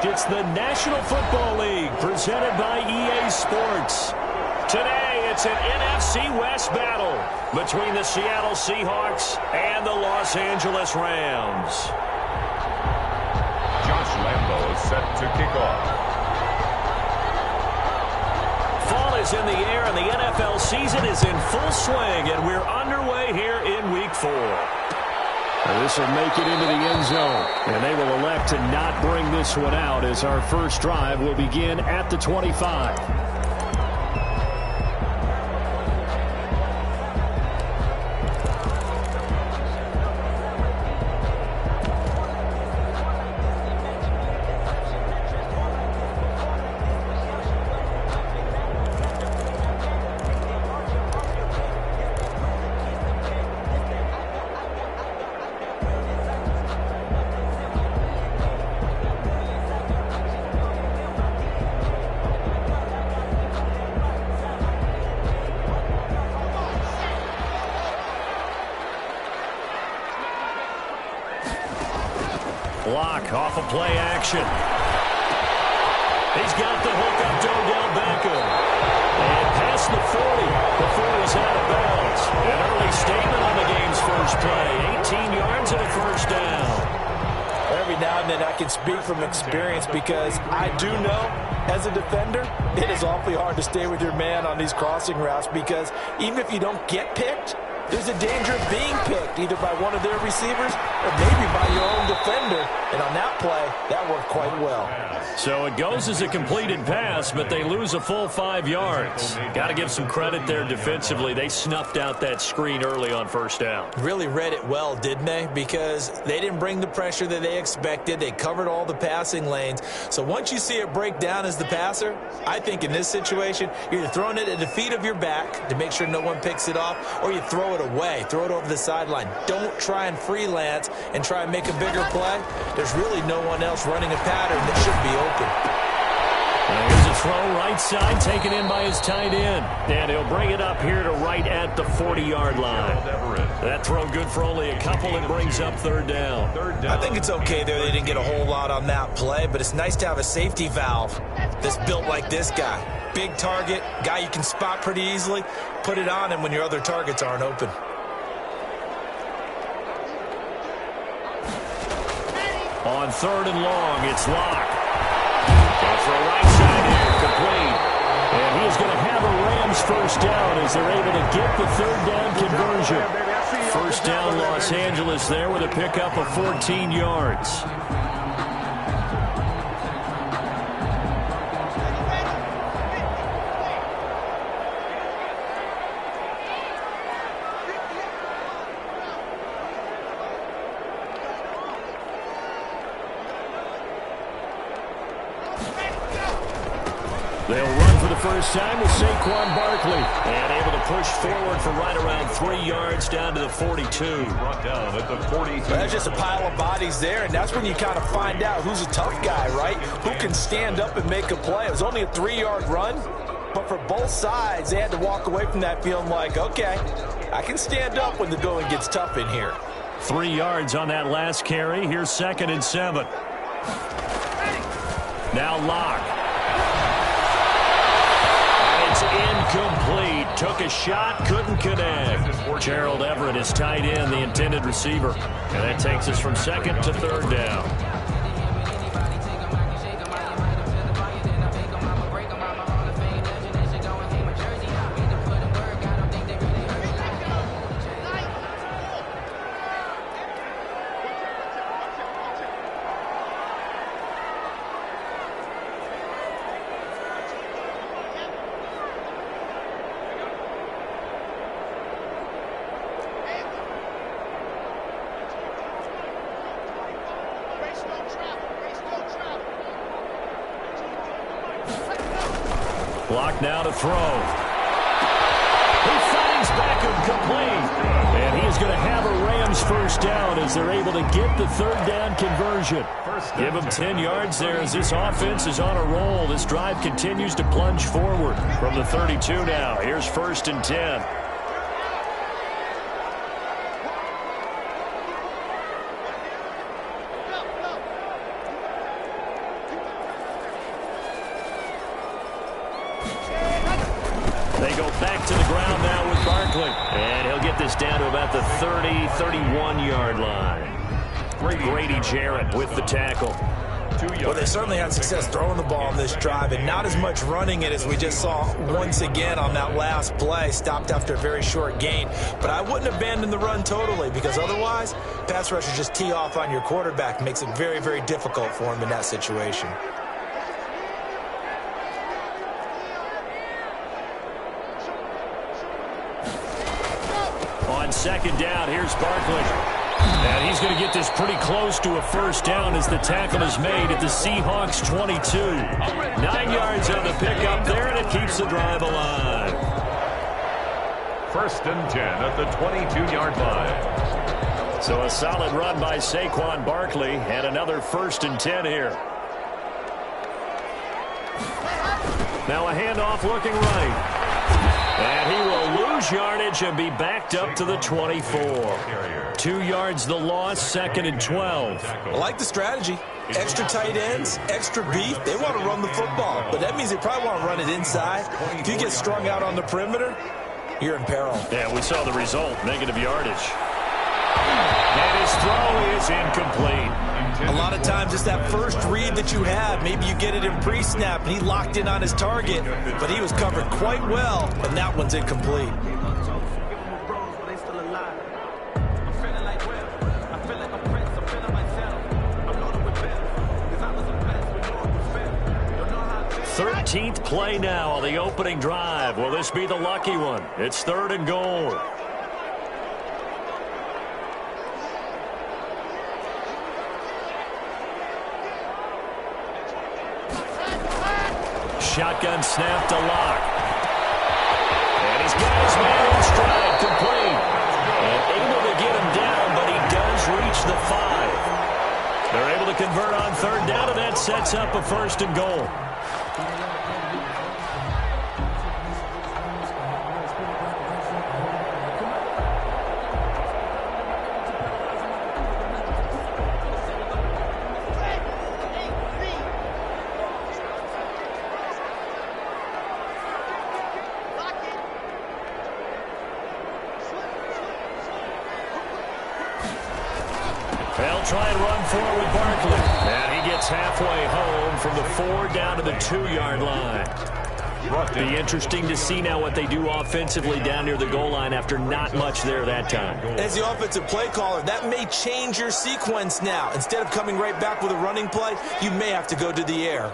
It's the National Football League presented by EA Sports. Today, it's an NFC West battle between the Seattle Seahawks and the Los Angeles Rams. Josh Lambo is set to kick off. Fall is in the air, and the NFL season is in full swing, and we're underway here in Week 4. This will make it into the end zone, and they will elect to not bring this one out as our first drive will begin at the 25. Block off of play action. He's got the hook up to Odell Beckham. And past the 40 before he's out of bounds. An early statement on the game's first play. 18 yards and a first down. Every now and then I can speak from experience because I do know as a defender it is awfully hard to stay with your man on these crossing routes because even if you don't get picked, there's a danger of being picked either by one of their receivers or maybe by your own defender. And on that play, that worked quite well. So it goes as a completed pass, but they lose a full 5 yards. Got to give some credit there defensively. They snuffed out that screen early on first down. Really read it well, didn't they? Because they didn't bring the pressure that they expected. They covered all the passing lanes. So once you see it break down as the passer, I think in this situation, you're either throwing it at the feet of your back to make sure no one picks it off, or you throw it away. Throw it over the sideline. Don't try and freelance and try and make a bigger play. There's really no one else running a pattern that should be open. And here's a throw right side taken in by his tight end. And he'll bring it up here to right at the 40-yard line. That throw good for only a couple and brings up third down. I think it's okay there. They didn't get a whole lot on that play, but it's nice to have a safety valve that's built like this guy. Big target, guy you can spot pretty easily. Put it on him when your other targets aren't open. On third and long, it's Locke. Going for a right side here, complete. And he's going to have a Rams first down as they're able to get the third down conversion. First down, Los Angeles there with a pickup of 14 yards. They'll run for the first time with Saquon Barkley. And able to push forward for right around 3 yards down to the 42. Brought down at the 42. Well, there's just a pile of bodies there, and that's when you kind of find out who's a tough guy, right? Who can stand up and make a play. It was only a 3-yard run, but for both sides, they had to walk away from that feeling like, okay, I can stand up when the going gets tough in here. 3 yards on that last carry. Here's 2nd and 7. Now Locke. Incomplete. Took a shot, couldn't connect. Gerald Everett is tight end, the intended receiver. And that takes us from 2nd to 3rd down. Block now to throw. He finds Beckham complete. And he's going to have a Rams first down as they're able to get the third down conversion. Give him 10 yards there as this offense is on a roll. This drive continues to plunge forward from the 32 now. Here's 1st and 10. They go back to the ground now with Barkley. And he'll get this down to about the 30, 31-yard line. Grady Jarrett with the tackle. Well, they certainly had success throwing the ball on this drive and not as much running it as we just saw once again on that last play. Stopped after a very short gain. But I wouldn't abandon the run totally because otherwise, pass rushers just tee off on your quarterback. Makes it very, very difficult for him in that situation. On second down, here's Barkley. And he's going to get this pretty close to a first down as the tackle is made at the Seahawks 22. 9 yards on the pickup there, and it keeps the drive alive. 1st and 10 at the 22-yard line. So a solid run by Saquon Barkley, and another 1st and 10 here. Now a handoff looking right. And he will lose yardage and be backed up to the 24. 2 yards the loss, 2nd and 12. I like the strategy. Extra tight ends, extra beef. They want to run the football, but that means they probably want to run it inside. If you get strung out on the perimeter, you're in peril. Yeah, we saw the result, negative yardage. And his throw is incomplete. A lot of times it's that first read that you have. Maybe you get it in pre-snap, and he locked in on his target, but he was covered quite well, and that one's incomplete. Thirteenth play now on the opening drive. Will this be the lucky one? It's 3rd and goal. Shotgun snap to Locke. And he's got his man in stride, complete. And able to get him down, but he does reach the 5. They're able to convert on 3rd down, and that sets up a 1st and goal. They'll try and run forward with Barkley. And he gets halfway home from the 4 down to the 2-yard line. Be interesting to see now what they do offensively down near the goal line after not much there that time. As the offensive play caller, that may change your sequence now. Instead of coming right back with a running play, you may have to go to the air.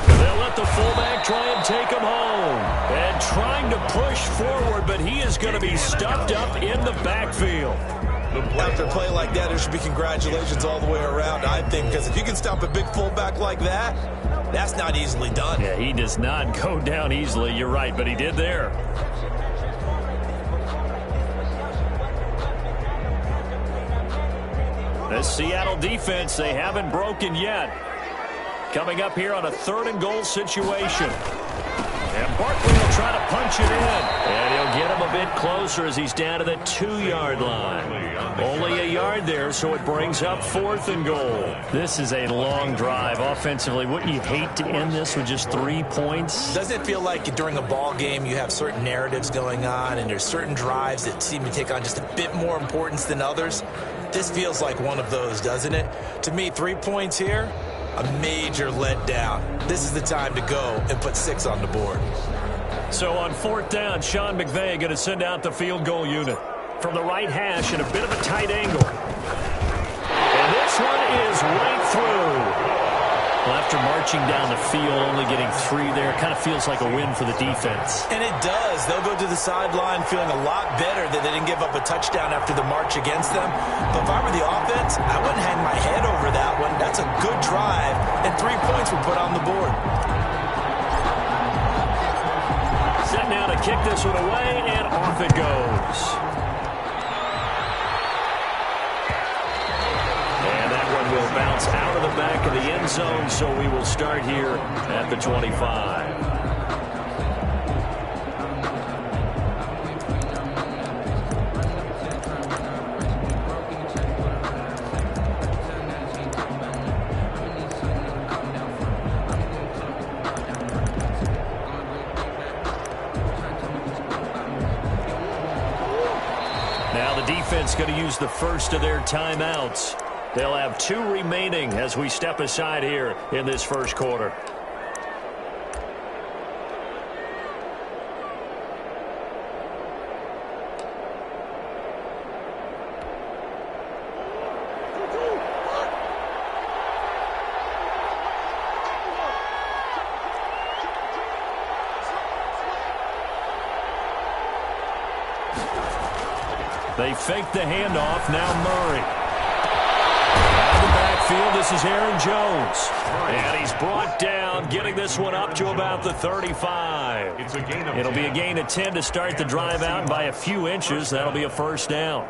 They'll let the fullback try and take him home. And trying to push forward, but he is going to be stuffed up in the backfield. After a play like that, there should be congratulations all the way around, I think, because if you can stop a big fullback like that, that's not easily done. Yeah, he does not go down easily. You're right, but he did there. This Seattle defense, they haven't broken yet. Coming up here on a 3rd and goal situation. And Barkley will try to punch it in. And he'll get him a bit closer as he's down to the 2-yard line. Only a yard there, so it brings up 4th and goal. This is a long drive offensively. Wouldn't you hate to end this with just 3 points? Doesn't it feel like during a ball game you have certain narratives going on and there's certain drives that seem to take on just a bit more importance than others? This feels like one of those, doesn't it? To me, 3 points here, a major letdown. This is the time to go and put 6 on the board. So on 4th down, Sean McVay going to send out the field goal unit. From the right hash in a bit of a tight angle. And this one is right through. Well, after marching down the field, only getting 3 there, kind of feels like a win for the defense. And it does. They'll go to the sideline feeling a lot better that they didn't give up a touchdown after the march against them. But if I were the offense, I wouldn't hang my head over that one. That's a good drive, and 3 points were put on the board. Set now to kick this one away, and off it goes. Will bounce out of the back of the end zone, so we will start here at the 25. Now the defense going to use the first of their timeouts. They'll have 2 remaining as we step aside here in this first quarter. They fake the handoff. Now Murray. Out of the backfield, this is Aaron Jones. And he's brought down, getting this one up to about the 35. It'll be a gain of 10 to start the drive out by a few inches. That'll be a first down.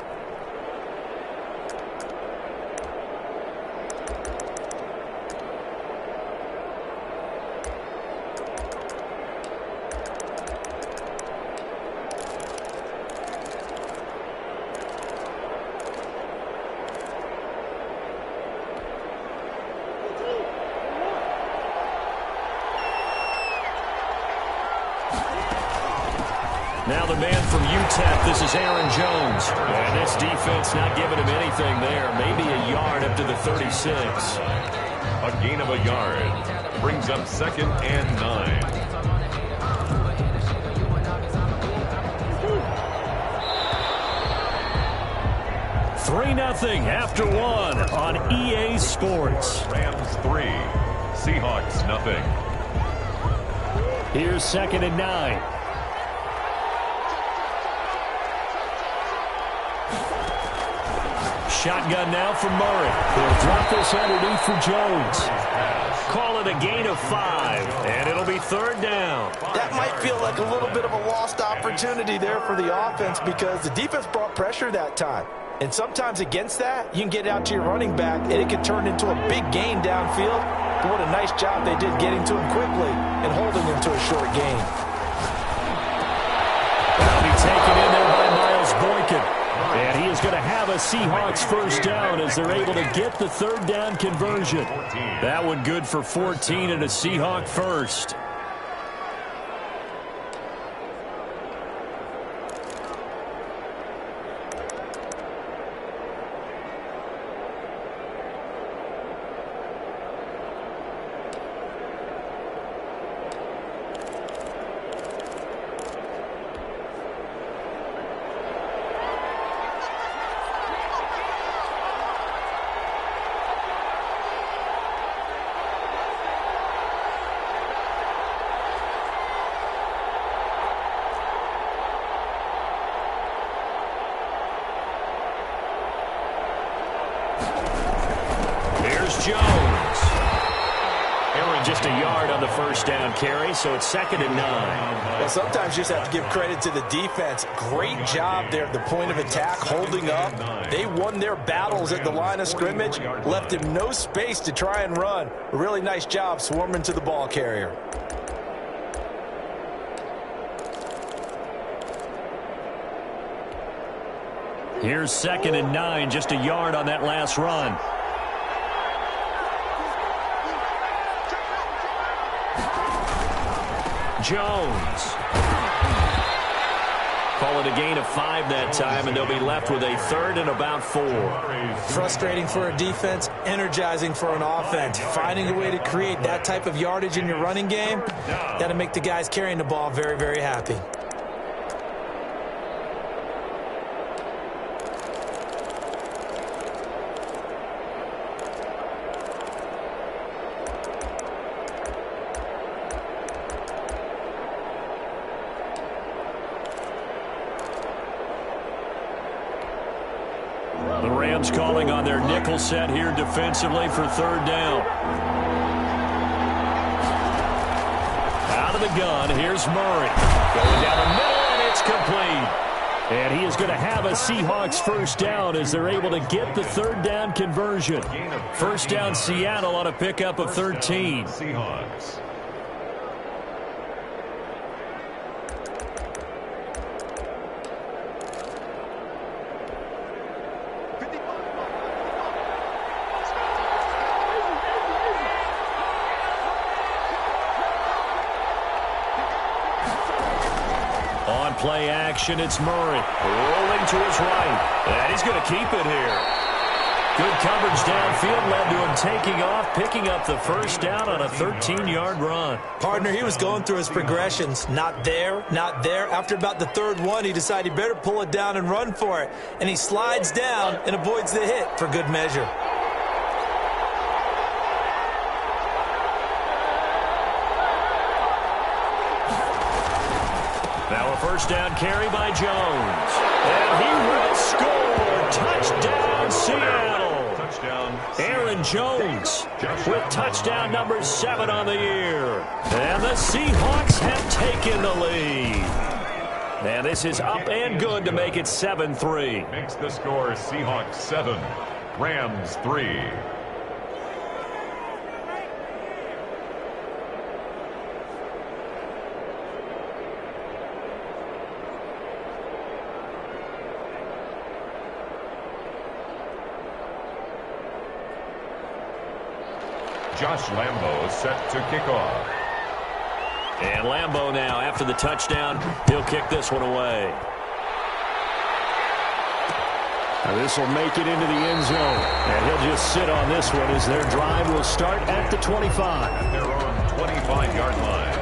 Now the man from UTEP, this is Aaron Jones. And this defense not giving him anything there. Maybe a yard up to the 36. A gain of a yard. Brings up 2nd and 9. Three 0 after 1 on EA Sports. Rams 3, Seahawks 0. Here's 2nd and 9. Shotgun now from Murray. They'll drop this underneath for Jones. Call it a gain of 5, and it'll be 3rd down. That might feel like a little bit of a lost opportunity there for the offense because the defense brought pressure that time. And sometimes against that, you can get out to your running back, and it can turn into a big gain downfield. But what a nice job they did getting to him quickly and holding him to a short gain. That'll be taken in there by Miles Boykin. And he is going to have a Seahawks first down as they're able to get the 3rd down conversion. That one good for 14 and a Seahawk first. Jones. Aaron just a yard on the first down carry, so it's 2nd and 9. Well, sometimes you just have to give credit to the defense. Great job there at the point of attack, holding up. They won their battles at the line of scrimmage, left him no space to try and run. A really nice job swarming to the ball carrier. Here's 2nd and 9, just a yard on that last run. Jones. Call it a gain of 5 that time, and they'll be left with a 3rd and about 4. Frustrating for a defense, energizing for an offense. Finding a way to create that type of yardage in your running game, that'll make the guys carrying the ball very, very happy. The Rams calling on their nickel set here defensively for 3rd down. Out of the gun, here's Murray. Going down the middle, and it's complete. And he is going to have a Seahawks first down as they're able to get the 3rd down conversion. First down Seattle on a pickup of 13. Seahawks. Play direction. It's Murray rolling to his right. And he's going to keep it here. Good coverage downfield led to him taking off, picking up the first down on a 13-yard run. Partner, he was going through his progressions. Not there, not there. After about the third one, he decided he better pull it down and run for it. And he slides down and avoids the hit for good measure. Now a first down carry by Jones. And he will score. Touchdown, Seattle. Aaron Jones with touchdown number 7 on the year. And the Seahawks have taken the lead. And this is up and good to make it 7-3. Makes the score Seahawks 7, Rams 3. Josh Lambo set to kick off. And Lambo now, after the touchdown, he'll kick this one away. Now this will make it into the end zone. And he'll just sit on this one as their drive will start at the 25. At their own 25-yard line.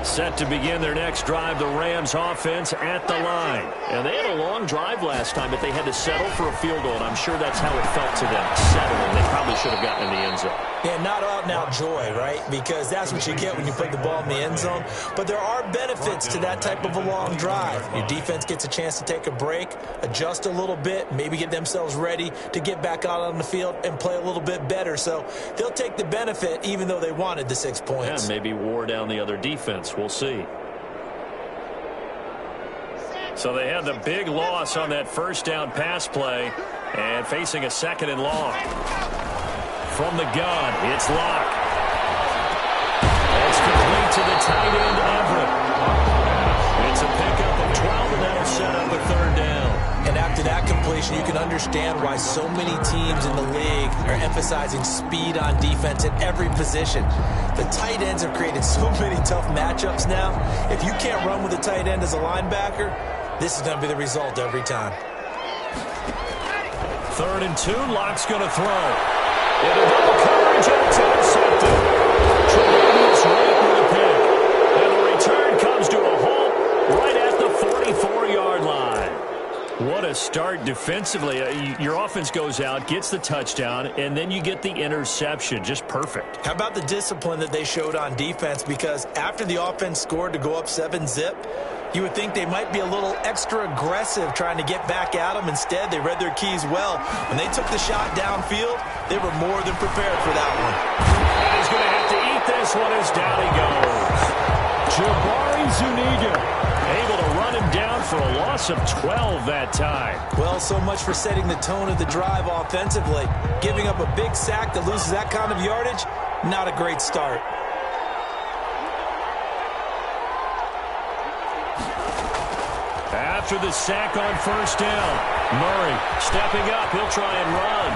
Set to begin their next drive, the Rams offense at the line. And they had a long drive last time, but they had to settle for a field goal, and I'm sure that's how it felt to them, settling. They probably should have gotten in the end zone. Yeah, not out-and-out joy, right? Because that's what you get when you put the ball in the end zone. But there are benefits to that type of a long drive. Your defense gets a chance to take a break, adjust a little bit, maybe get themselves ready to get back out on the field and play a little bit better. So they'll take the benefit even though they wanted the 6 points. Yeah, maybe wore down the other defense. We'll see. So they had the big loss on that first down pass play and facing a 2nd and long. From the gun, it's Locke. It's complete to the tight end, Everett. It's a pickup of 12, and that'll set up a 3rd down. And after that completion, you can understand why so many teams in the league are emphasizing speed on defense at every position. The tight ends have created so many tough matchups now. If you can't run with a tight end as a linebacker, this is going to be the result every time. 3rd and 2, Locke's going to throw. Into double coverage, and it's intercepted. Tremendous rate with a pick. And the return comes to a halt right at the 44-yard line. What a start defensively. Your offense goes out, gets the touchdown, and then you get the interception. Just perfect. How about the discipline that they showed on defense? Because after the offense scored to go up 7-zip, you would think they might be a little extra aggressive trying to get back at them. Instead, they read their keys well. When they took the shot downfield, they were more than prepared for that one. And he's going to have to eat this one as down he goes. Jabari Zuniga able to run him down for a loss of 12 that time. Well, so much for setting the tone of the drive offensively. Giving up a big sack that loses that kind of yardage, not a great start. After the sack on first down, Murray stepping up. He'll try and run.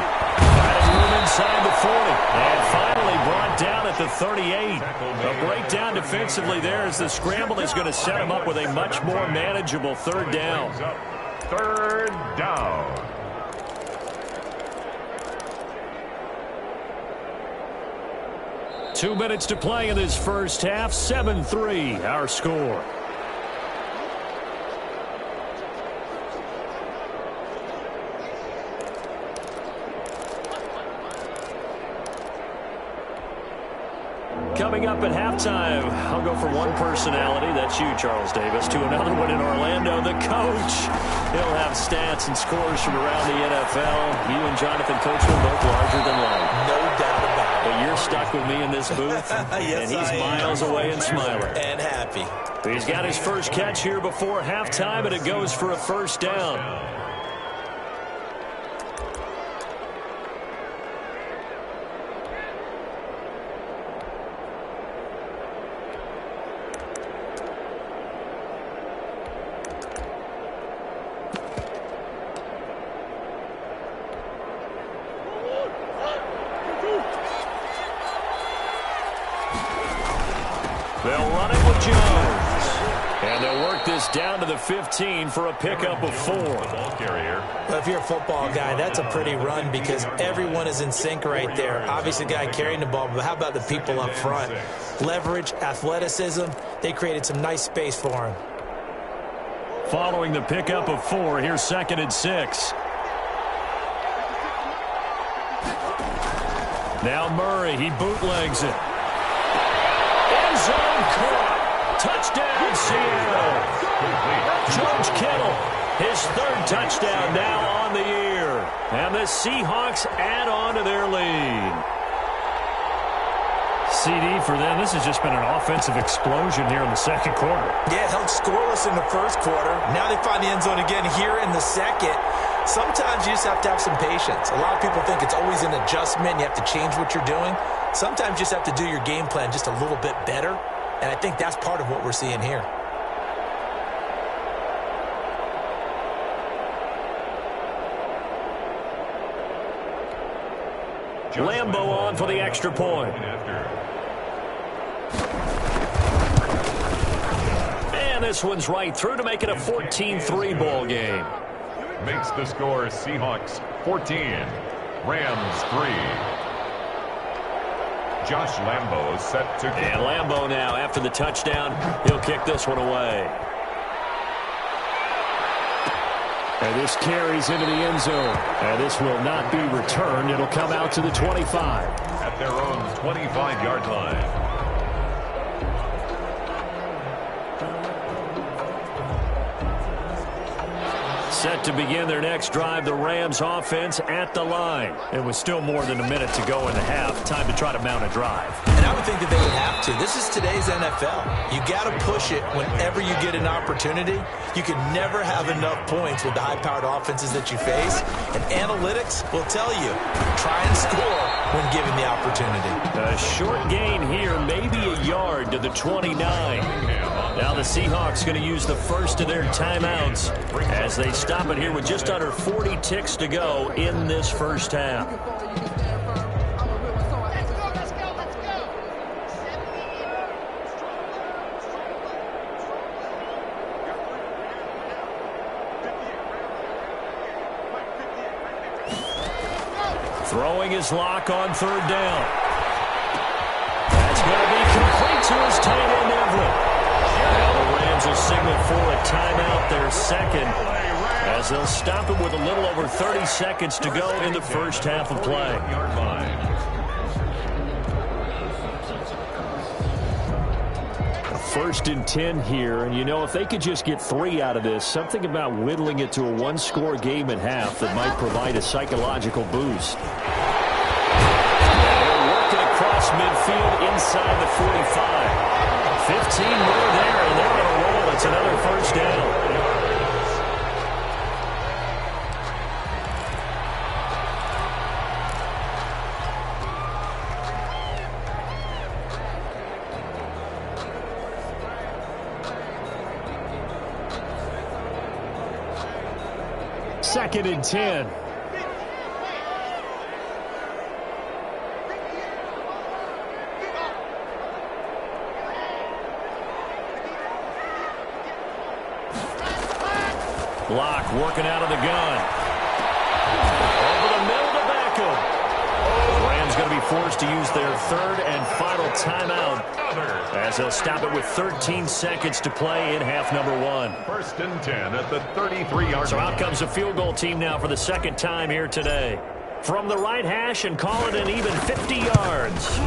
Finding room inside the 40. And finally brought down at the 38. A breakdown defensively there as the scramble is going to set him up with a much more manageable 3rd down. 3rd down. Two minutes to play in this first half. 7-3, our score. Coming up at halftime, I'll go from one personality, that's you, Charles Davis, to another one in Orlando, the coach. He'll have stats and scores from around the NFL. You and Jonathan Coachman both larger than life. No doubt about it. But you're stuck with me in this booth, yes, and he's miles away and smiling. And happy. He's got his first catch here before halftime, and it goes for a 1st down. They'll run it with Jones. And they'll work this down to the 15 for a pickup of 4. Well, if you're a football guy, that's a pretty run because everyone is in sync right there. Obviously, the guy carrying the ball, but how about the people up front? Leverage, athleticism, they created some nice space for him. Following the pickup of 4, here's 2nd and 6. Now Murray, he bootlegs it. End zone caught. Touchdown, Seattle. George Kittle, his 3rd touchdown now on the year. And the Seahawks add on to their lead. CD for them, this has just been an offensive explosion here in the 2nd quarter. Yeah, held scoreless in the 1st quarter. Now they find the end zone again here in the 2nd. Sometimes you just have to have some patience. A lot of people think it's always an adjustment. You have to change what you're doing. Sometimes you just have to do your game plan just a little bit better. And I think that's part of what we're seeing here. Lambo on for the extra point. And this one's right through to make it a 14-3 ball game. Makes the score Seahawks 14, Rams 3. Josh Lambo is set to kick. And Lambo now, after the touchdown, he'll kick this one away. And this carries into the end zone. And this will not be returned. It'll come out to the 25. At their own 25-yard line. Set to begin their next drive, the Rams offense at the line. It was still more than a minute to go in the half. Time to try to mount a drive. And I would think that they would have to. This is today's NFL. You got to push it whenever you get an opportunity. You can never have enough points with the high-powered offenses that you face. And analytics will tell you, try and score when given the opportunity. A short gain here, maybe a yard to the 29. Now the Seahawks going to use the first of their timeouts as they stop it here with just under 40 ticks to go in this first half. Throwing his lock on 3rd down. That's going to be complete to his tight end Everett. Now the Rams will signal for a timeout, their 2nd, as they'll stop it with a little over 30 seconds to go in the first half of play. 1st and 10 here, and you know, if they could just get 3 out of this, something about whittling it to a 1-score game at half that might provide a psychological boost. They're working across midfield inside the 45. 15 more there, and they're on a roll. It's another first down. Second and 10. Block working out of the gun. Over the middle to Beckham. The Rams going to be forced to use their 3rd and final timeout as they'll stop it with 13 seconds to play in half number 1. 1st and 10 at the 33-yard line. So out comes the field goal team now for the 2nd time here today. From the right hash and call it an even 50 yards.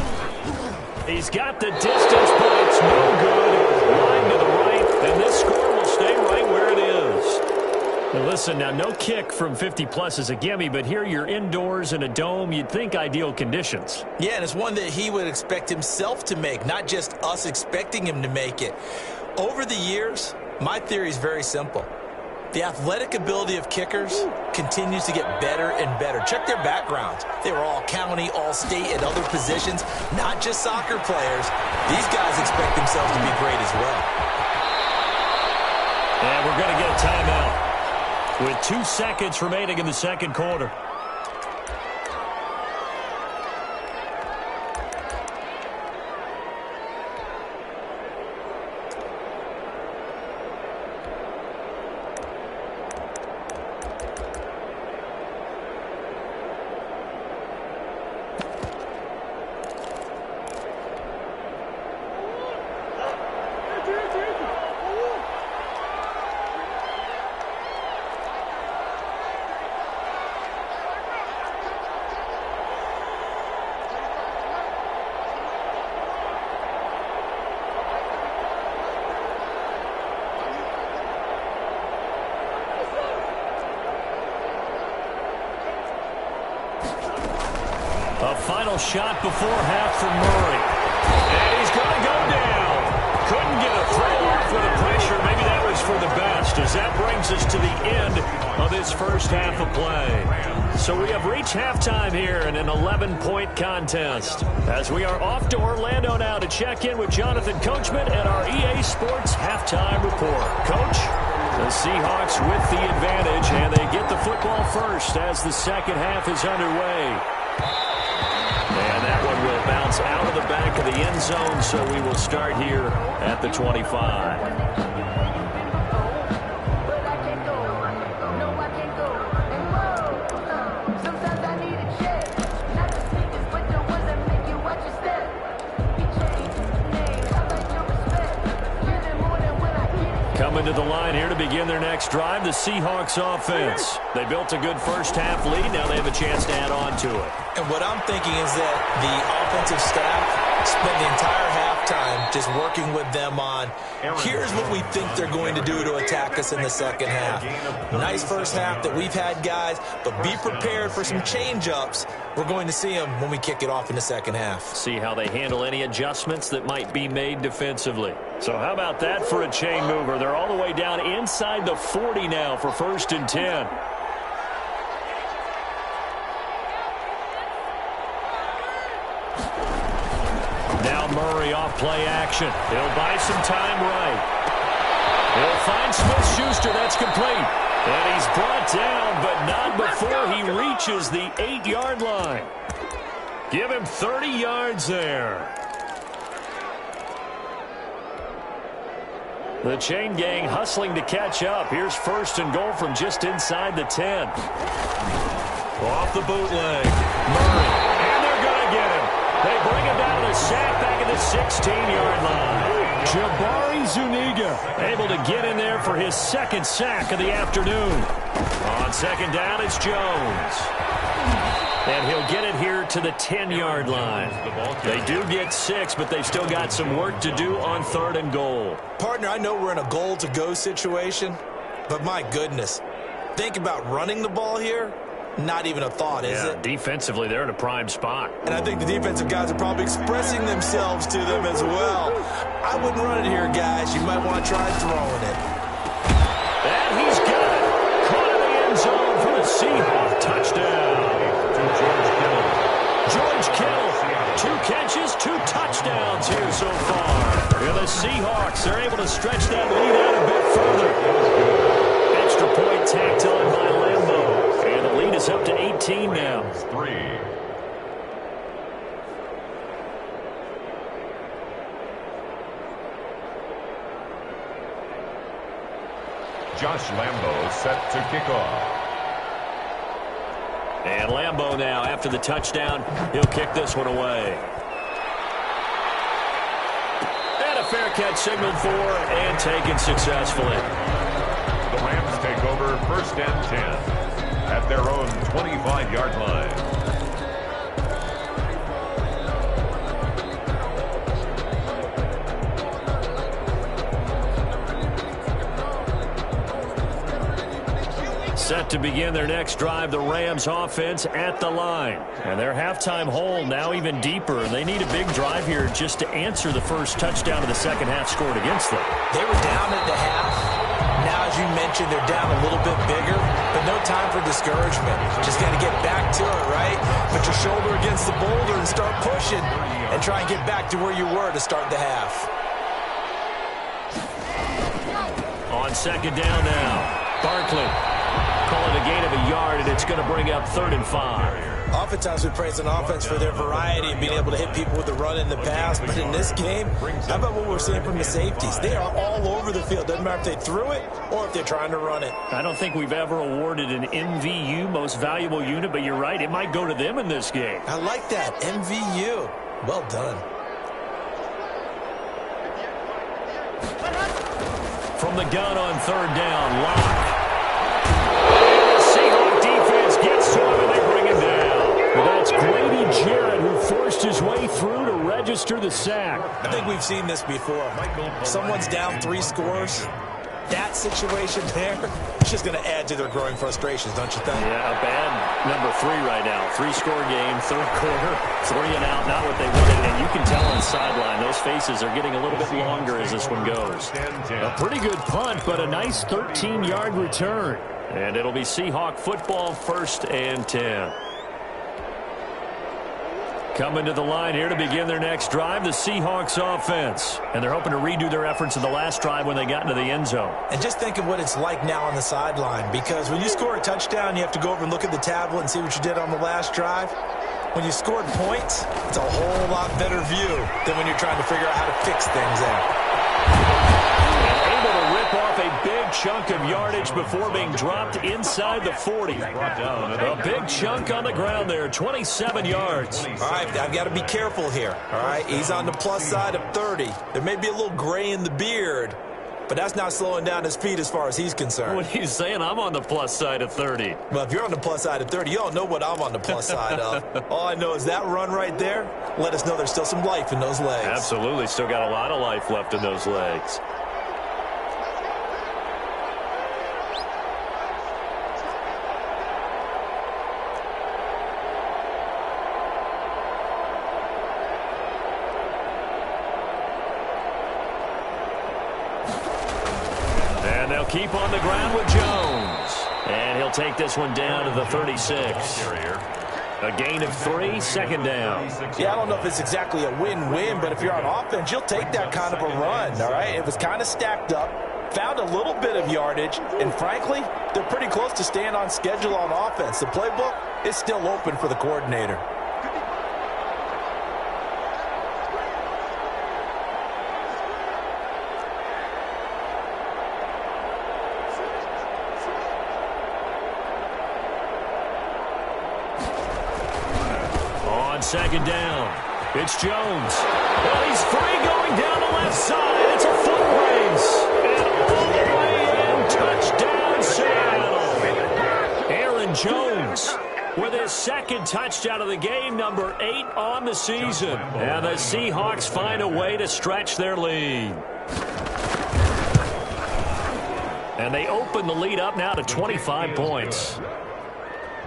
He's got the distance, but it's no good. Line to the right, and this score will stay right where it is. Now listen, now no kick from 50-plus is a gimme, but here you're indoors in a dome. You'd think ideal conditions. Yeah, and it's one that he would expect himself to make, not just us expecting him to make it. Over the years, my theory is very simple. The athletic ability of kickers continues to get better and better. Check their backgrounds. They were all county, all state, at other positions, not just soccer players. These guys expect themselves to be great as well. And we're going to get a timeout with 2 seconds remaining in the 2nd quarter. shot before half from Murray. And he's going to go down. Couldn't get a throw off with the pressure. Maybe that was for the best, as that brings us to the end of this first half of play. So we have reached halftime here in an 11-point contest, as we are off to Orlando now to check in with Jonathan Coachman and our EA Sports Halftime Report. Coach, the Seahawks with the advantage, and they get the football first as the second half is underway. And that one will bounce out of the back of the end zone, so we will start here at the 25. Coming to the line here to begin their next drive, the Seahawks offense. They built a good first half lead. Now they have a chance to add on to it. And what I'm thinking is that the offensive staff spent the entire halftime just working with them on, here's what we think they're going to do to attack us in the second half. Nice first half that we've had, guys, but be prepared for some change-ups. We're going to see them when we kick it off in the second half. See how they handle any adjustments that might be made defensively. So how about that for a chain mover? They're all the way down inside the 40 now for 1st and 10. Now Murray off play action. He'll buy some time right. He'll find Smith-Schuster. That's complete. And he's brought down, but not before he reaches the 8-yard line. Give him 30 yards there. The chain gang hustling to catch up. Here's 1st and goal from just inside the 10. Off the bootleg. Murray. And they're going to get him. They bring him down to the sack back at the 16-yard line. Jabari Zuniga able to get in there for his 2nd sack of the afternoon. On 2nd down, it's Jones. And he'll get it here to the 10-yard line. They do get 6, but they've still got some work to do on 3rd and goal. Partner, I know we're in a goal-to-go situation, but my goodness, think about running the ball here. Not even a thought, is it? Defensively, they're in a prime spot. And I think the defensive guys are probably expressing themselves to them as well. I wouldn't run it here, guys. You might want to try throwing it. And he's got it. Caught in the end zone for the Seahawks. Touchdown to George Kittle. 2 catches, 2 touchdowns here so far. And the Seahawks are able to stretch that lead out a bit further. Extra point tacked on by Lambeau. And the lead is up to 18 now. 3. Josh Lambeau set to kick off. And Lambeau now, after the touchdown, he'll kick this one away. And a fair catch signaled for and taken successfully. The Rams take over 1st and 10 at their own 25-yard line. Set to begin their next drive, the Rams offense at the line. And their halftime hole now even deeper. They need a big drive here just to answer the first touchdown of the second half scored against them. They were down at the half. Now, as you mentioned, they're down a little bit bigger, but no time for discouragement. Just got to get back to it, right? Put your shoulder against the boulder and start pushing and try and get back to where you were to start the half. On 2nd down now, Barkley. Call it a gain of a yard, and it's going to bring up 3rd and 5. Oftentimes we praise an offense for their variety and being able to hit people with the run in the pass. But in this game, how about what we're seeing from the safeties? They are all over the field. Doesn't matter if they threw it or if they're trying to run it. I don't think we've ever awarded an MVU, most valuable unit, but you're right. It might go to them in this game. I like that. MVU. Well done. From the gun on 3rd down, Locke. Seahawks defense gets to him and they bring him down. That's Grady Jarrett who forced his way through to register the sack. I think we've seen this before. Someone's down 3 scores. that situation there, it's just going to add to their growing frustrations, don't you think? Yeah, a bad number 3 right now. 3-score game, third quarter, 3 and out, not what they wanted. And you can tell on the sideline, those faces are getting a little bit longer as this one goes. A pretty good punt, but a nice 13-yard return. And it'll be Seahawk football, 1st and 10. Coming to the line here to begin their next drive, the Seahawks offense. And they're hoping to redo their efforts in the last drive when they got into the end zone. And just think of what it's like now on the sideline, because when you score a touchdown, you have to go over and look at the tablet and see what you did on the last drive. When you scored points, it's a whole lot better view than when you're trying to figure out how to fix things there. Able to rip off a big chunk of yardage before being dropped inside the 40. A big chunk on the ground there, 27 yards. All right, I've got to be careful here. All right, he's on the plus side of 30. There may be a little gray in the beard, but that's not slowing down his speed as far as he's concerned. What are you saying? I'm on the plus side of 30. Well, if you're on the plus side of 30, you don't know what I'm on the plus side of. All I know is that run right there let us know there's still some life in those legs. Absolutely, still got a lot of life left in those legs. Keep on the ground with Jones. And he'll take this one down to the 36. A gain of 3, 2nd down. Yeah, I don't know if it's exactly a win-win, but if you're on offense, you'll take that kind of a run, all right? It was kind of stacked up, found a little bit of yardage, and frankly, they're pretty close to staying on schedule on offense. The playbook is still open for the coordinator. Second down. It's Jones. Well, he's free going down the left side. It's a foot race. And all the way in. Touchdown, Seattle. Aaron Jones with his 2nd touchdown of the game, number 8 on the season. And the Seahawks find a way to stretch their lead. And they open the lead up now to 25 points.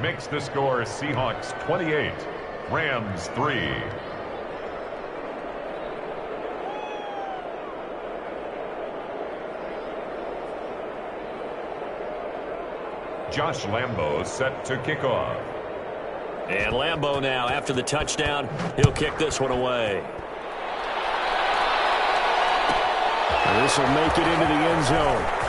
Makes the score Seahawks 28. Rams 3. Josh Lambo set to kick off. And Lambo now, after the touchdown, he'll kick this one away. This will make it into the end zone.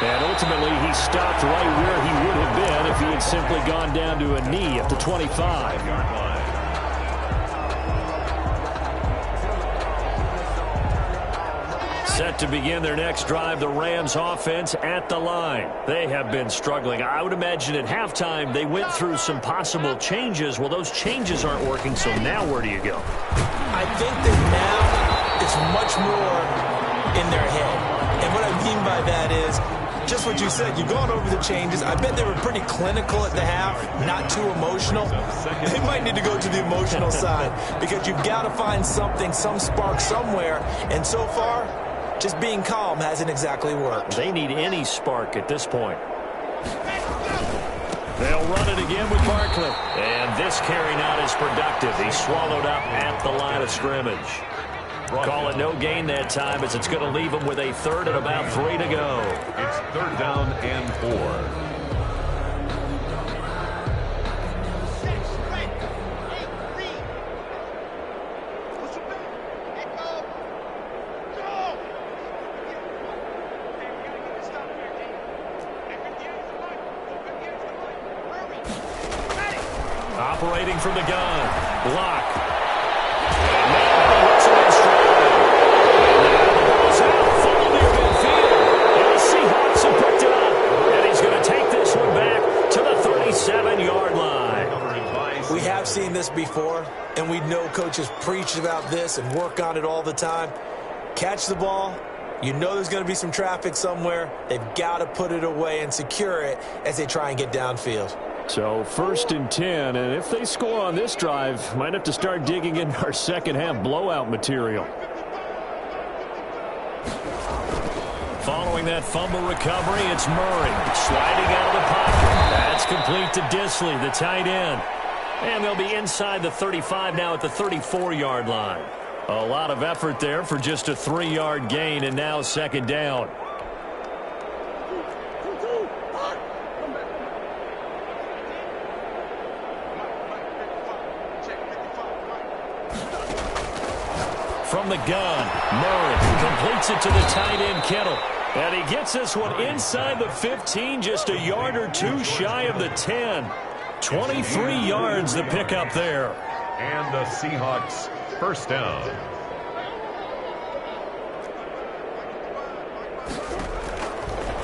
And ultimately, he stopped right where he would have been if he had simply gone down to a knee at the 25. Set to begin their next drive, the Rams offense at the line. They have been struggling. I would imagine at halftime they went through some possible changes. Well, those changes aren't working, so now where do you go? I think that now it's much more in their head. And what I mean by that is, just what you said, you've gone over the changes. I bet they were pretty clinical at the half, not too emotional. They might need to go to the emotional side because you've got to find something, some spark somewhere. And so far, just being calm hasn't exactly worked. They need any spark at this point. They'll run it again with Barkley. And this carry not as productive. He's swallowed up at the line of scrimmage. Call it no gain that time as it's going to leave him with a 3rd and about 3 to go. It's 3rd down and 4. Operating from the gun. Block. Seen this before, and we know coaches preach about this and work on it all the time. Catch the ball. You know there's going to be some traffic somewhere. They've got to put it away and secure it as they try and get downfield. So 1st and 10, and if they score on this drive, might have to start digging into our second half blowout material. Following that fumble recovery, it's Murray sliding out of the pocket. That's complete to Disley, the tight end. And they'll be inside the 35 now at the 34-yard line. A lot of effort there for just a 3-yard gain, and now second down. From the gun, Murray completes it to the tight end, Kittle. And he gets this one inside the 15, just a yard or two shy of the 10. 23 yards the pickup there. And the Seahawks first down.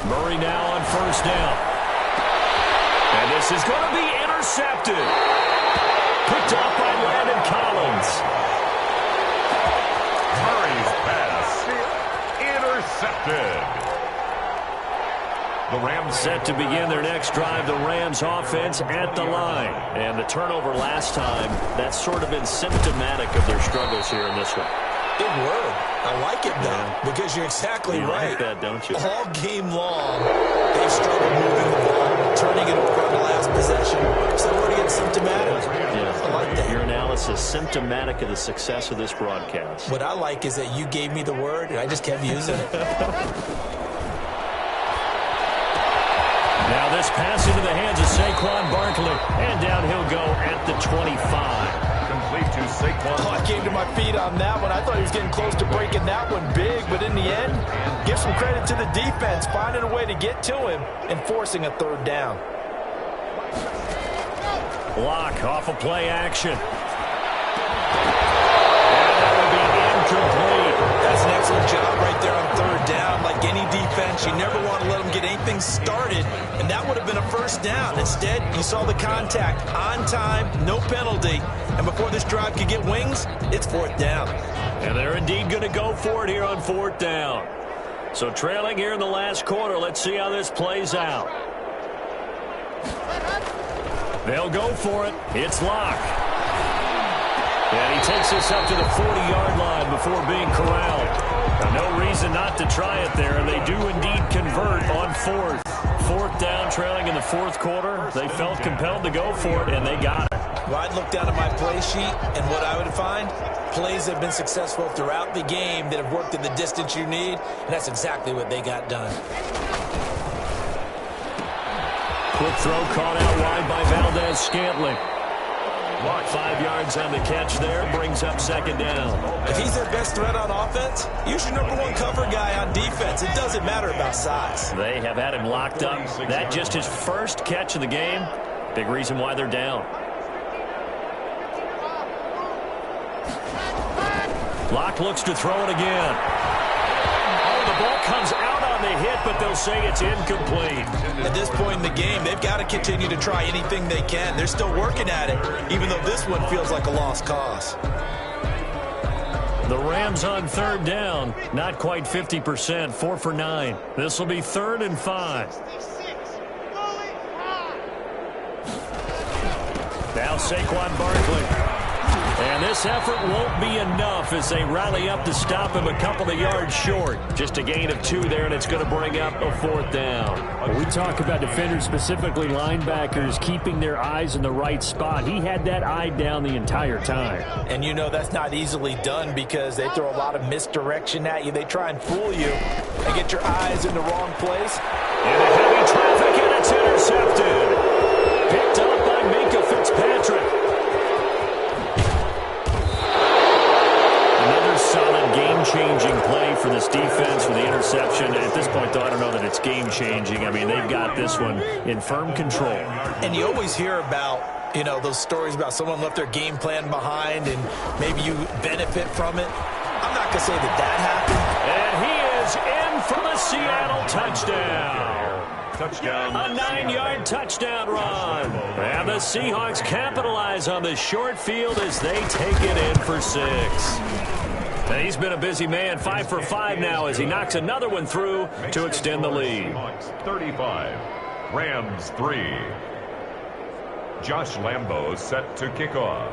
Murray now on first down. And this is going to be intercepted. Picked off by Landon Collins. Murray's pass intercepted. The Rams set to begin their next drive. The Rams offense at the line. And the turnover last time, that's sort of been symptomatic of their struggles here in this one. Big word. I like it, though, because you're exactly right. Like that, don't you? All game long, they've struggled moving the ball, turning it over on the last possession. So we're going to get symptomatic. Yeah. I like that. Your analysis, symptomatic of the success of this broadcast. What I like is that you gave me the word, and I just kept using it. Now this pass into the hands of Saquon Barkley, and down he'll go at the 25. complete to Saquon. Oh, I came to my feet on that one. I thought he was getting close to breaking that one big, but in the end, give some credit to the defense, finding a way to get to him and forcing a third down. Block off of play action. And that will be incomplete. That's an excellent job right there on third down. Like any defense, you never want to let them get anything started, and that would have been a first down. Instead, you saw the contact on time, no penalty, and before this drive could get wings, it's fourth down. And they're indeed going to go for it here on fourth down. So trailing here in the last quarter, let's see how this plays out. They'll go for it. It's Locke. And he takes this up to the 40-yard line before being corralled. Now, no reason not to try it there, and they do indeed convert on fourth. Fourth down, trailing in the fourth quarter. They felt compelled to go for it, and they got it. Well, I'd look down at my play sheet, and what I would find, plays have been successful throughout the game that have worked at the distance you need, and that's exactly what they got done. Quick throw caught out wide by Valdez-Scantling. 5 yards on the catch there, brings up second down. If he's their best threat on offense, use your number one cover guy on defense. It doesn't matter about size. They have had him locked up. That just his first catch of the game. Big reason why they're down. Locke looks to throw it again. Oh, the ball comes out on the hit, but they'll say it's incomplete. At this point in the game, they've got to continue to try anything they can. They're still working at it, even though this one feels like a lost cause. The Rams on third down, not quite 50%, 4 for 9. This will be 3rd and 5. Now Saquon Barkley. And this effort won't be enough as they rally up to stop him a couple of yards short. Just a gain of 2 there, and it's going to bring up a 4th down. Well, we talk about defenders, specifically linebackers, keeping their eyes in the right spot. He had that eye down the entire time. And you know that's not easily done because they throw a lot of misdirection at you. They try and fool you and get your eyes in the wrong place. And a heavy traffic, and it's intercepted. Picked up by Minka Fitzpatrick. Solid game-changing play for this defense for the interception. At this point, though, I don't know that it's game-changing. I mean, they've got this one in firm control. And you always hear about, you know, those stories about someone left their game plan behind and maybe you benefit from it. I'm not going to say that that happened. And he is in for the Seattle touchdown. Touchdown. A 9-yard touchdown run. And the Seahawks capitalize on the short field as they take it in for 6. And he's been a busy man, 5 for 5 now as he knocks another one through to extend the lead. 35, Rams 3. Josh Lambo set to kick off.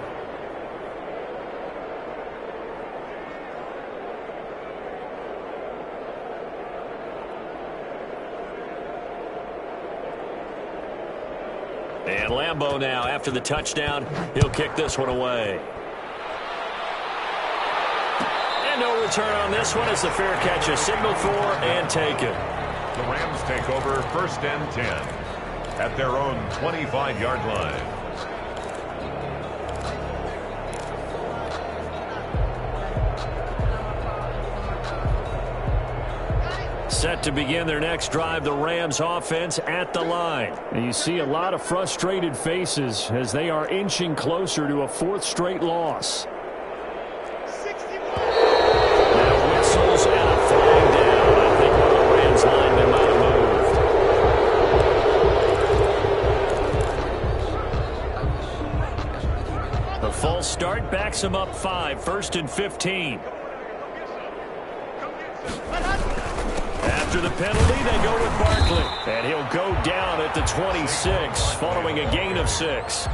And Lambeau now, after the touchdown, he'll kick this one away. And no return on this one as the fair catch is signaled for and taken. The Rams take over 1st and 10 at their own 25-yard line. Set to begin their next drive, the Rams offense at the line. And you see a lot of frustrated faces as they are inching closer to a 4th straight loss. Now whistles and a flag down. I think one of the Rams linemen might have moved. The false start backs him up 5, 1st and 15. After the penalty, they go with Barkley. And he'll go down at the 26 following a gain of 6.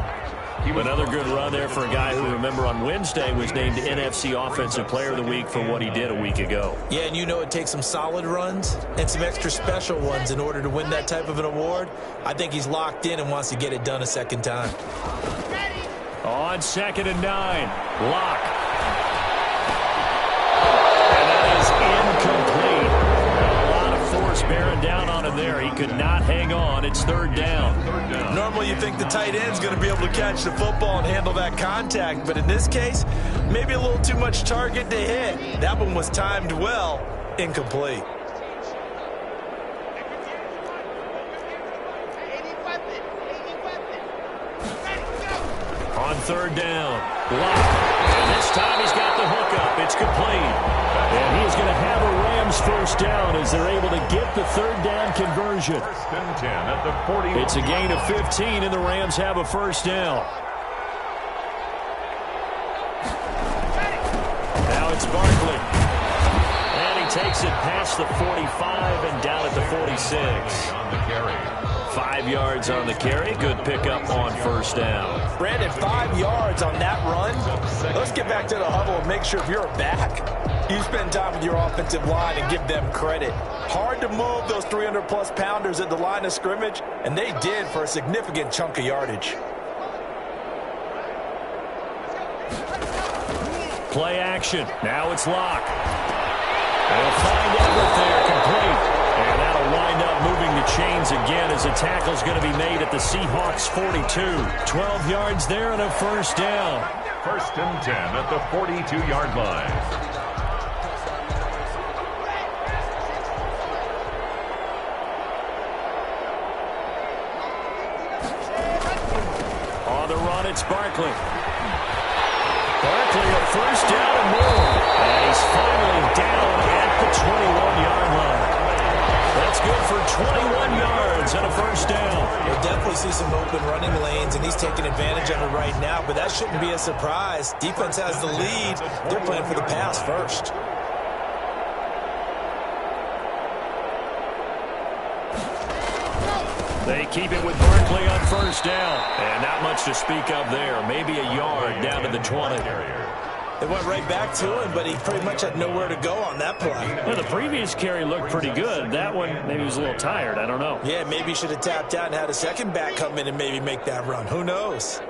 Another good run there for a guy who, remember, on Wednesday was named NFC Offensive Player of the Week for what he did a week ago. Yeah, and you know it takes some solid runs and some extra special ones in order to win that type of an award. I think he's locked in and wants to get it done a second time. On 2nd and 9, Locke. And that is incomplete. Bearing down on him there. He could not hang on. It's 3rd down. Normally you think the tight end's going to be able to catch the football and handle that contact, but in this case, maybe a little too much target to hit. That one was timed well. Incomplete. On 3rd down, Locke. And this time he's got the hookup. It's complete. And he's going to have a Rams 1st down as they're able to get the 3rd down conversion. 1st and 10 at the 40. It's a gain of 15, and the Rams have a 1st down. Now it's Barkley. And he takes it past the 45 and down at the 46. On the carry. 5 yards on the carry. Good pickup on 1st down. Brandon, 5 yards on that run. Let's get back to the huddle and make sure if you're back, you spend time with your offensive line and give them credit. Hard to move those 300-plus pounders at the line of scrimmage, and they did for a significant chunk of yardage. Play action. Now it's Locke. They'll find Everett there, complete. And that'll wind up moving the chains again as a tackle's going to be made at the Seahawks 42. 12 yards there and a 1st down. 1st and 10 at the 42-yard line. On the run, it's Barkley. Barkley a 1st down and more. And he's finally down at the 21-yard line. That's good for 21 yards and a 1st down. You'll definitely see some open running lanes, and he's taking advantage of it right now, but that shouldn't be a surprise. Defense has the lead. They're playing for the pass first. They keep it with Barkley on 1st down. And not much to speak of there. Maybe a yard down to the 20. They went right back to him, but he pretty much had nowhere to go on that play. Well, the previous carry looked pretty good. That one, maybe he was a little tired. I don't know. Yeah, maybe he should have tapped out and had a second back come in and maybe make that run. Who knows?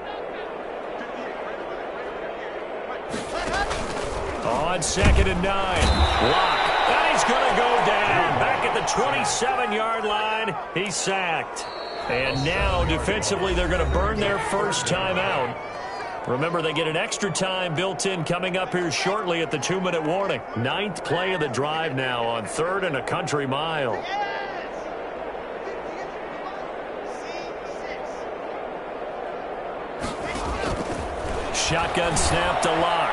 On 2nd and 9, Locke. And he's going to go down. Back at the 27-yard line, he's sacked. And now, defensively, they're going to burn their 1st time out. Remember, they get an extra time built in coming up here shortly at the 2-minute warning. 9th play of the drive now on 3rd and a country mile. Shotgun snap to Locke.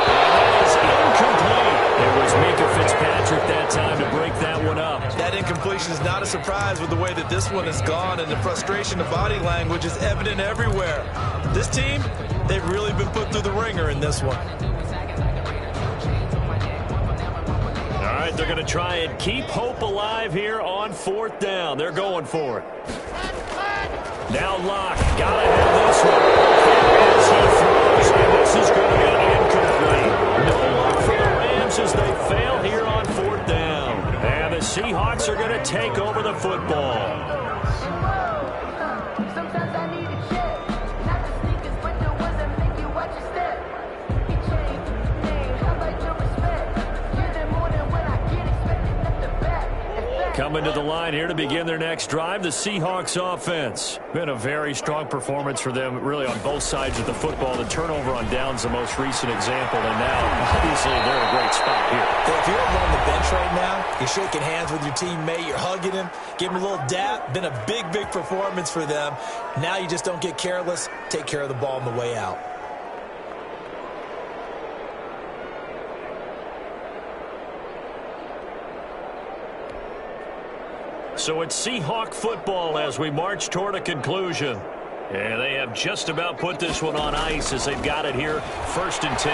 That is incomplete. It was Mika Fitzpatrick that time to break that one up. That incompletion is not a surprise with the way that this one has gone, and the frustration of body language is evident everywhere. This team, they've really been put through the ringer in this one. All right, they're going to try and keep hope alive here on 4th down. They're going for it. Now Locke, got to have this one. As he throws, and this is going to be incomplete. No luck for the Rams as they fail here on 4th down. And the Seahawks are going to take over the football. Sometimes I need a check. Not the sneakers, but the ones that make you watch your step. He changed his name, how about your respect? You're the morning when I get expected at the back. Coming to the line here to begin their next drive, the Seahawks offense. Been a very strong performance for them, really on both sides of the football. The turnover on downs, the most recent example, and now, obviously, they're in a great spot here. If you're over on the bench right now, you're shaking hands with your teammate, you're hugging him, give him a little dap. Been a big, big performance for them. Now you just don't get careless. Take care of the ball on the way out. So it's Seahawk football as we march toward a conclusion. And they have just about put this one on ice as they've got it here, 1st and 10.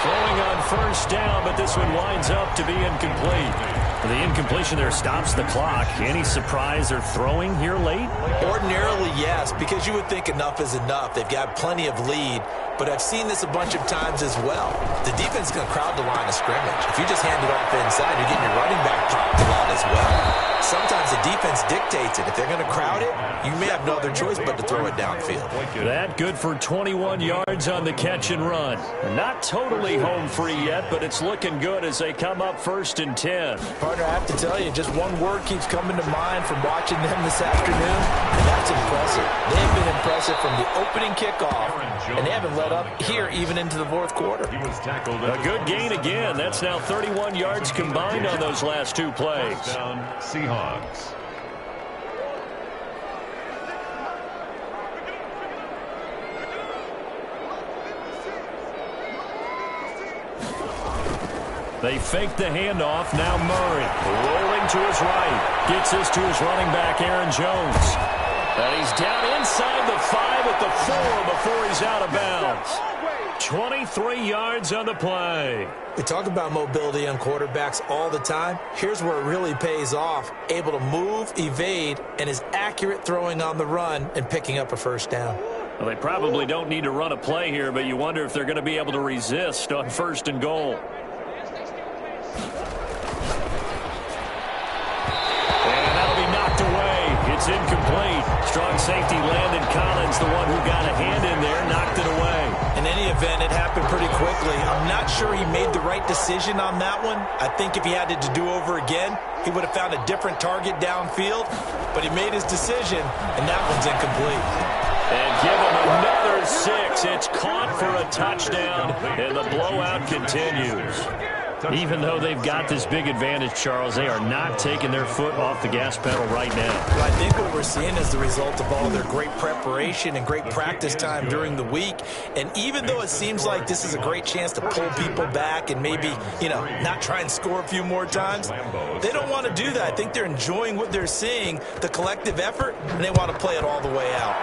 Throwing on first down, but this one winds up to be incomplete. The incompletion there stops the clock. Any surprise they're throwing here late? Ordinarily, yes, because you would think enough is enough. They've got plenty of lead, but I've seen this a bunch of times as well. The defense is going to crowd the line of scrimmage. If you just hand it off inside, you're getting your running back popped a lot as well. Sometimes the defense dictates it. If they're going to crowd it, you may have no other choice but to throw it downfield. That good for 21 yards on the catch and run. Not totally home free yet, but it's looking good as they come up 1st and 10. Partner, I have to tell you, just one word keeps coming to mind from watching them this afternoon, and that's impressive. They have been impressive from the opening kickoff, and they haven't let up here even into the 4th quarter. A good gain again. That's now 31 yards combined on those last 2 plays. Seahawks. They fake the handoff. Now Murray rolling to his right. Gets this to his running back, Aaron Jones. And he's down inside the 5 at the 4 before he's out of bounds. 23 yards on the play. We talk about mobility on quarterbacks all the time. Here's where it really pays off. Able to move, evade, and is accurate throwing on the run and picking up a first down. Well, they probably don't need to run a play here, but you wonder if they're going to be able to resist on 1st and goal. It's incomplete. Strong safety Landon Collins, the one who got a hand in there, knocked it away. In any event, it happened pretty quickly. I'm not sure he made the right decision on that one. I think if he had it to do over again, he would have found a different target downfield. But he made his decision, and that one's incomplete. And give him another 6. It's caught for a touchdown, and the blowout continues. Even though they've got this big advantage, Charles, they are not taking their foot off the gas pedal right now. Well, I think what we're seeing is the result of all their great preparation and great practice time during the week. And even though it seems like this is a great chance to pull people back and maybe, not try and score a few more times, they don't want to do that. I think they're enjoying what they're seeing, the collective effort, and they want to play it all the way out.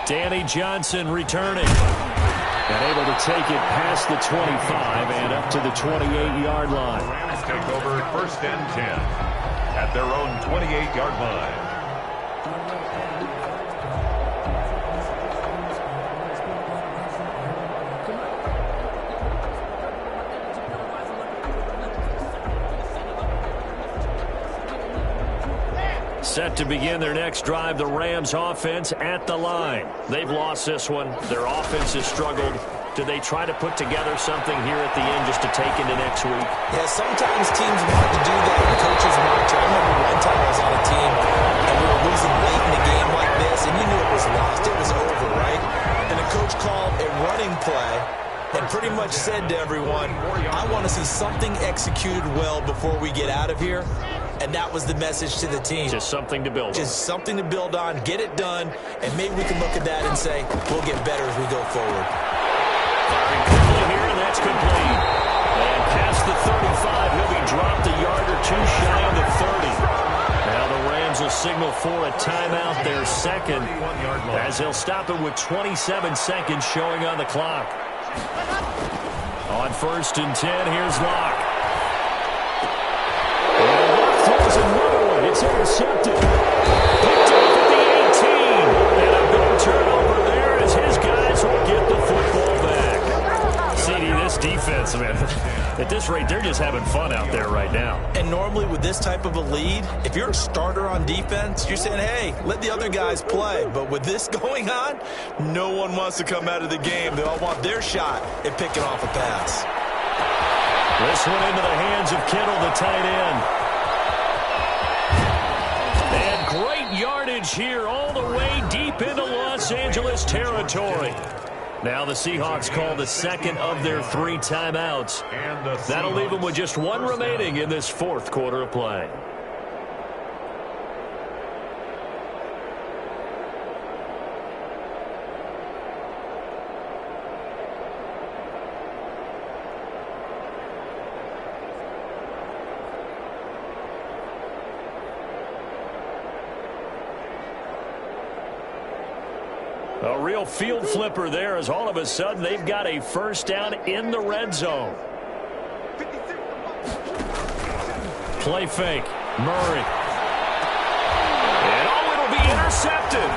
Danny Johnson returning. And able to take it past the 25 and up to the 28-yard line. Rams take over 1st and 10 at their own 28-yard line. Set to begin their next drive, the Rams offense at the line. They've lost this one. Their offense has struggled. Do they try to put together something here at the end just to take into next week? Yeah, sometimes teams want to do that, and coaches want to. I remember one time I was on a team, and we were losing late in the game like this, and you knew it was lost. It was over, right? And the coach called a running play and pretty much said to everyone, I want to see something executed well before we get out of here. And that was the message to the team. Just something to build on. Just something to build on, get it done, and maybe we can look at that and say, we'll get better as we go forward. Firing quickly here, and that's complete. And past the 35, he'll be dropped a yard or two shy of the 30. Now the Rams will signal for a timeout, their second, as they'll stop it with 27 seconds showing on the clock. On 1st and 10, here's Locke. Throws another one. It's intercepted. Picked up at the 18. And a big turnover there as his guys will get the football back. CD, this defense, man, At this rate, they're just having fun out there right now. And normally with this type of a lead, if you're a starter on defense, you're saying, hey, let the other guys play. But with this going on, no one wants to come out of the game. They all want their shot at picking off a pass. This one into the hands of Kittle, the tight end. And great yardage here all the way deep into Los Angeles territory. Now the Seahawks call the second of their 3 timeouts. That'll leave them with just 1 remaining in this 4th quarter of play. A real field flipper there as all of a sudden they've got a first down in the red zone. Play fake. Murray. And it'll be intercepted.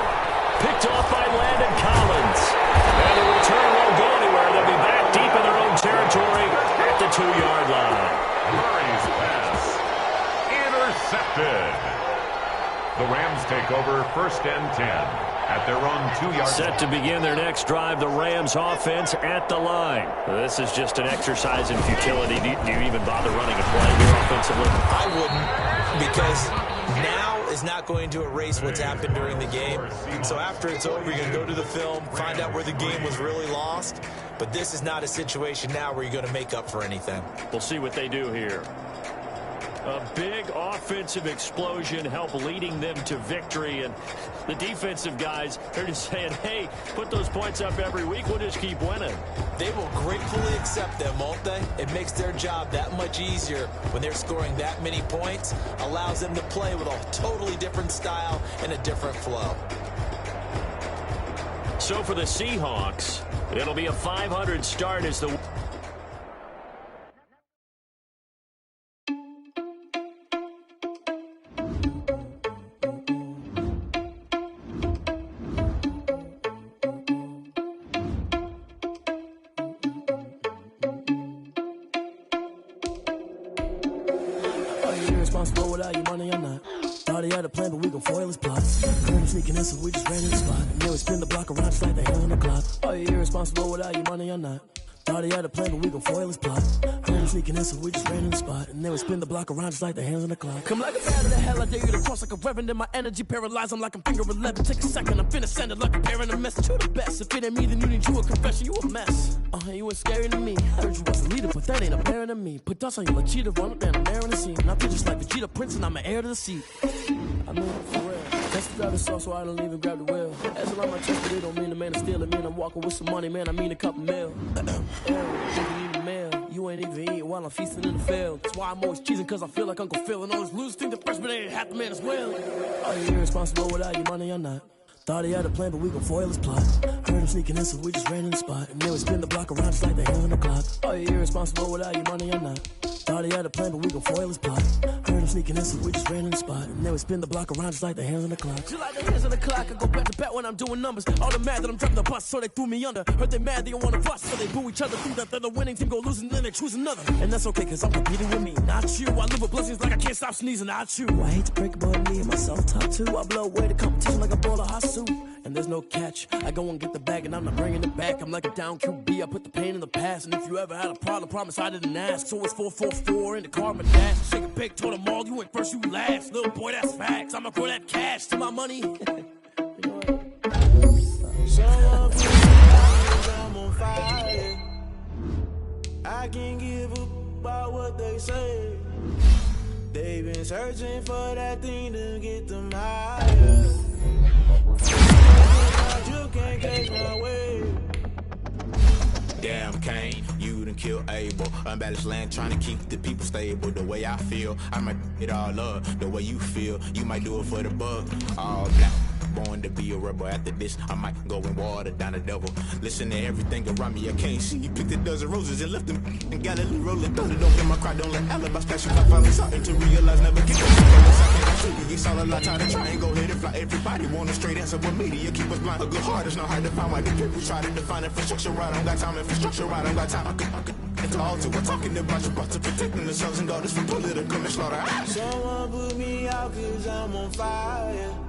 Picked off by Landon Collins. And the return won't go anywhere. They'll be back deep in their own territory at the 2-yard line. Murray's pass intercepted. The Rams take over 1st and 10. At their own 2-yard line. Set to begin their next drive, the Rams offense at the line. This is just an exercise in futility. Do you even bother running a play here offensively? I wouldn't, because now is not going to erase what's happened during the game. So after it's over, you're going to go to the film, find out where the game was really lost. But this is not a situation now where you're going to make up for anything. We'll see what they do here. A big offensive explosion help leading them to victory. And the defensive guys, they're just saying, hey, put those points up every week. We'll just keep winning. They will gratefully accept them, won't they? It makes their job that much easier when they're scoring that many points. Allows them to play with a totally different style and a different flow. So for the Seahawks, it'll be a 500 start as the... Responsible without your money or not. Thought he had a plan, but we gon' foil his plots. Heard him sneaking in, so we just ran in the spot. And then we spin the block around just like the hell on the clock. Are you irresponsible without your money or not? Thought he had a plan, but we gon' foil his plot. Heard him sneaking in, so we just ran in the spot. And then we spin the block around just like the hands on the clock. Come like a bat of the hell, I dare you to cross like a reverend. And my energy paralyzed, I'm like I'm finger 11. Take a second, I'm finna send it like a parent a message. You the best, if it ain't me, then you need you a confession. You a mess, you ain't scary to me. Heard you was a leader, but that ain't apparent to me. Put dust on you like cheetah, run up and I'm airing the scene. And I feel just like Vegeta Prince and I'm an heir to the seat. I mean, for real. That's the driver's sauce, so I don't even grab the wheel. As around my chest, but it don't mean the man is stealing. Man, I'm walking with some money, man, I mean a couple mil. You ain't even eating while I'm feasting in the field. That's why I'm always cheesing, cause I feel like Uncle Phil. And all those losers think the freshman ain't half the man as well. Are you irresponsible without your money or not? Thought he had a plan, but we gon' foil his plot. Heard him sneaking in, so we just ran in the spot. And then we spin the block around just like the hell on the clock. Are you irresponsible without your money or not? Thought he had a plan, but we gon' foil his plot. Heard him sneaking in, so we just ran in the spot. And then we spin the block around just like the hands on the clock. Just like the hands on the clock, I go back to back when I'm doing numbers. All the mad that I'm dropping the bus, so they threw me under. Heard they mad, they don't wanna bust, so they boo each other. Think that they're the winning team, go losing, then they choose another. And that's okay, cause I'm competing with me, not you. I live with blessings like I can't stop sneezing, not you. I hate to break it, but me and myself top two. I blow away the competition like a bowl of hot soup. And there's no catch. I go and get the bag and I'm not bringing it back. I'm like a down QB. I put the pain in the past. And if you ever had a problem, promise I didn't ask. So it's 444 in the car, my dash. Shake a pig, told them all, you went first, you last. Little boy, that's facts. I'ma throw that cash to my money. I'm on fire. I can't give up about what they say. They've been searching for that thing to get them higher. You can't catch my way. Damn, Kane, you done killed Abel. Unbalanced land, trying to keep the people stable. The way I feel, I might it all up. The way you feel, you might do it for the buck. All black, born to be a rebel. After this, I might go and water down the devil. Listen to everything around me, I can't see. Picked a dozen roses and left them in Galilee rolling. Thought it don't get my cry, don't let alibis pass you. I finally starting to realize never get the It's all a lot, time to try and go ahead and fly. Everybody want a straight answer, but media keep us blind. A good heart is not hard to find. Why the people try to define infrastructure right? I don't got time, infrastructure right, I don't got time. I could it's all to we're talking about you, brought to protecting the sons and daughters from political manslaughter. Someone put me out 'cause I'm on fire.